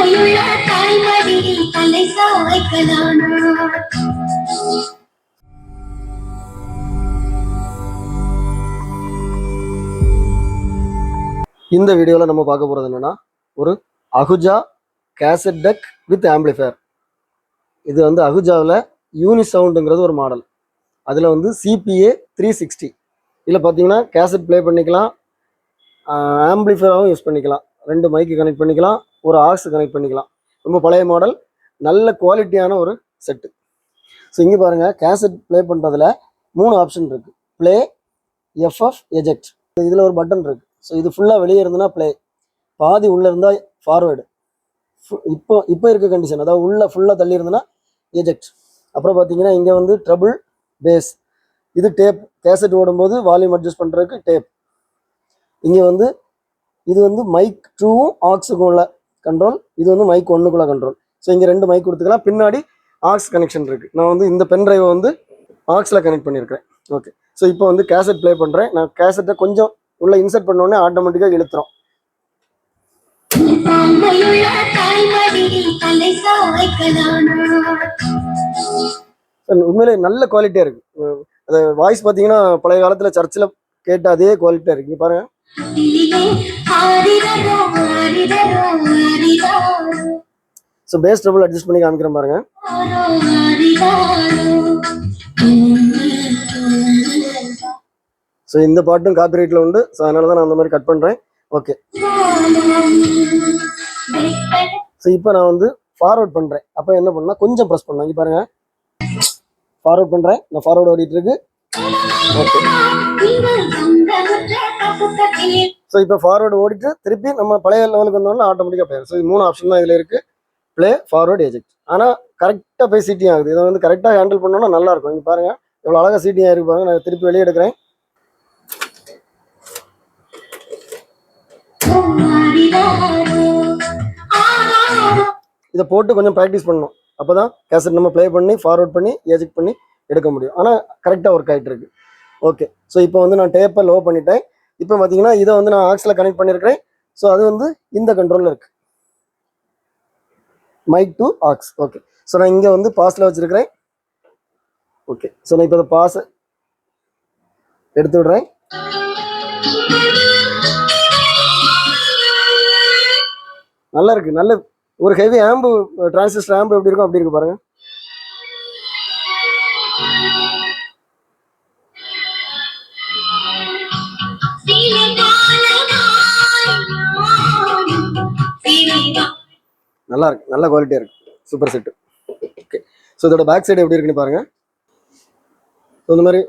இந்த வீடியோவில் நம்ம பார்க்க போகிறது என்னன்னா ஒரு Ahuja cassette tech with amplifier. இது வந்து அகுஜாவில் யூனிசவுண்டுங்கிறது ஒரு மாடல். அதில் வந்து CPA 360. இதில் பார்த்தீங்கன்னா கேசட் ப்ளே பண்ணிக்கலாம், ஆம்பிளிஃபயராகவும் யூஸ் பண்ணிக்கலாம், 2 மைக்கு கனெக்ட் பண்ணிக்கலாம், ஒரு ஆக்ஸ் கனெக்ட் பண்ணிக்கலாம். ரொம்ப பழைய மாடல், நல்ல குவாலிட்டியான ஒரு செட்டு. ஸோ இங்கே பாருங்கள், கேசட் ப்ளே பண்ணுறதுல 3 ஆப்ஷன் இருக்குது. Play, FF, eject. இதில் ஒரு பட்டன் இருக்குது. ஸோ இது ஃபுல்லாக வெளியே இருந்ததுன்னா ப்ளே, பாதி உள்ளே இருந்தால் ஃபார்வேர்டு. இப்போ இருக்க கண்டிஷன், அதாவது உள்ளே ஃபுல்லாக தள்ளி இருந்ததுன்னா எஜெக்ட். அப்புறம் பார்த்தீங்கன்னா இங்கே வந்து ட்ரபிள், பேஸ். இது டேப், கேசட் ஓடும்போது வால்யூம் அட்ஜஸ்ட் பண்ணுறதுக்கு டேப். இங்கே வந்து இது வந்து மைக் 2வும் ஆக்ஸுக்கும் உள்ள கண்ட்ரோல், இது வந்து மைக் 1க்குள்ள கண்ட்ரோல். ஸோ இங்கே 2 மைக் கொடுத்துக்கலாம். பின்னாடி ஆக்ஸ் கனெக்ஷன் இருக்குது. நான் வந்து இந்த பென் ட்ரைவை வந்து ஆக்ஸில் கனெக்ட் பண்ணியிருக்கிறேன். ஓகே, ஸோ இப்போ வந்து கேசட் ப்ளே பண்ணுறேன். நான் கேசட்டை கொஞ்சம் உள்ள இன்சர்ட் பண்ணோடனே ஆட்டோமேட்டிக்காக இழுத்துரும். உண்மையிலே நல்ல குவாலிட்டியாக இருக்கு. அது வாய்ஸ் பார்த்தீங்கன்னா பழைய காலத்தில் சர்ச்சில் கேட்ட அதே குவாலிட்டியாக இருக்கு. பாருங்க. ஸோ பேஸ் ட்ரபிள் அட்ஜஸ்ட் பண்ணி காமிக்கிறேன் பாருங்க. ஸோ இந்த பாட்டும் காப்பிரைட்டில் உண்டு. ஸோ அதனால தான் நான் அந்த மாதிரி கட் பண்ணுறேன். ஓகே, ஸோ இப்போ நான் வந்து ஃபார்வர்ட் பண்ணுறேன். அப்போ என்ன பண்ணால் கொஞ்சம் ப்ரெஸ் பண்ணலாம். இங்கே பாருங்கள், ஃபார்வர்ட் பண்ணுறேன். நான் ஃபார்வர்டு ஓடிட்டு இருக்கு. ஓகே, ஸோ இப்போ ஃபார்வர்டு ஓடிட்டு திருப்பி நம்ம பழைய லெவலுக்கு வந்தோம்னா ஆட்டோமேட்டிக்காக போயிடும். ஸோ இது 3 ஆப்ஷன் தான் இதில் இருக்குது. Play, forward, eject. ஆனால் கரெக்டாக போய் சீட்டிங் ஆகுது. இதை வந்து கரெக்டாக ஹேண்டில் பண்ணோன்னா நல்லாயிருக்கும். இங்கே பாருங்கள் எவ்வளோ அழகாக சீட்டிங் ஆகிருக்கு பாருங்கள். நான் திருப்பி வெளியே எடுக்கிறேன். இதை போட்டு கொஞ்சம் ப்ராக்டிஸ் பண்ணணும். அப்போ தான் கேசட் நம்ம ப்ளே பண்ணி ஃபார்வர்ட் பண்ணி எஜெக்ட் பண்ணி எடுக்க முடியும். ஆனால் கரெக்டாக ஒர்க் ஆகிட்டு இருக்கு. ஓகே, ஸோ இப்போ வந்து நான் டேப்பை லோ பண்ணிட்டேன். இப்போ பார்த்தீங்கன்னா இதை வந்து நான் ஆக்ஸில் கனெக்ட் பண்ணியிருக்கிறேன். ஸோ அது வந்து இந்த கண்ட்ரோலில் இருக்குது, mic to aux. Okay, so நான் இங்கே வந்து பாஸில் வச்சுருக்கிறேன். ஓகே, ஸோ நான் இப்போ பாஸை எடுத்து விடுறேன். நல்லா இருக்கு. நல்ல ஒரு ஹெவி ஆம்பு, டிரான்சிஸ்டர் ஆம்பு எப்படி இருக்கும் அப்படி இருக்கு பாருங்க. நல்லா இருக்கு, நல்ல குவாலிட்டியா இருக்கு. Super set. ஓகே, ஸோ இதோட பேக் சைடு எப்படி இருக்குன்னு பாருங்க. ஸோ இந்த மாதிரி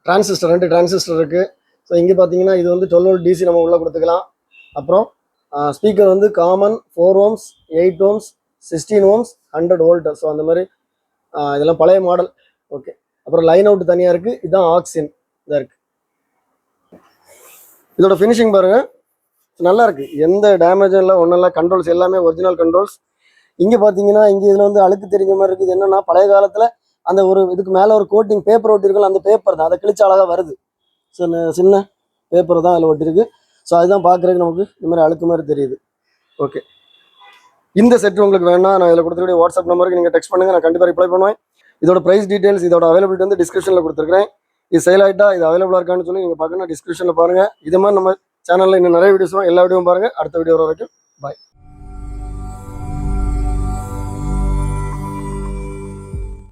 டிரான்சிஸ்டர் 2 டிரான்சிஸ்டர் இருக்கு. ஸோ இங்கே பார்த்தீங்கன்னா இது வந்து 12 வோல்ட் DC நம்ம உள்ள கொடுத்துக்கலாம். அப்புறம் ஸ்பீக்கர் வந்து common 4 ohms, 8 ohms, 16 ohms, 100 volt. So அந்த மாதிரி இதெல்லாம் பழைய மாடல். ஓகே, அப்புறம் லைன் அவுட் தனியாக இருக்குது. இதுதான் ஆக்சின் இதாக இருக்குது. இதோட ஃபினிஷிங் பாருங்கள், நல்லா இருக்குது. எந்த டேமேஜும் இல்லை, ஒன்றும் இல்லை. கண்ட்ரோல்ஸ் எல்லாமே ஒரிஜினல் கண்ட்ரோல்ஸ். இங்கே பார்த்தீங்கன்னா இங்கே இதில் வந்து அழுக்கு தெரிஞ்ச மாதிரி இருக்குது. என்னென்னா பழைய காலத்தில் அந்த ஒரு இதுக்கு மேலே ஒரு கோட்டிங் பேப்பர் ஒட்டிருக்கலாம். அந்த பேப்பர் தான், அதை கிழிச்ச அழகாக வருது. ஸோ சின்ன பேப்பர் தான் அதில் ஒட்டிருக்கு. ஸோ அதுதான் பார்க்குறதுக்கு நமக்கு இந்த மாதிரி அழுக்கு மாதிரி தெரியுது. ஓகே, இந்த செட் உங்களுக்கு வேணா நான் இதில் கொடுத்துருக்க வாட்ஸ்அப் நம்பருக்கு நீங்கள் டெக்ஸ்ட் பண்ணுங்கள், நான் கண்டிப்பாக ரிப்ளை பண்ணுவேன். இதோட ப்ரைஸ் டீட்டெயில்ஸ், இதோட அவைலபிலிட்டி வந்து டிஸ்கிரிப்ஷனில் கொடுத்துருக்கேன். இது சேல் ஆகிட்டா இது அவைலபிளாக இருக்கான்னு சொல்லி நீங்கள் பார்க்கணும், டிஸ்கிரிப்ஷனில் பாருங்கள். இது மாதிரி நம்ம சேனலில் இன்னும் நிறைய வீடியோஸ் வரும். எல்லா வீடியோவும் பாருங்கள். அடுத்த வீடியோ வர வரைக்கும் பாய்.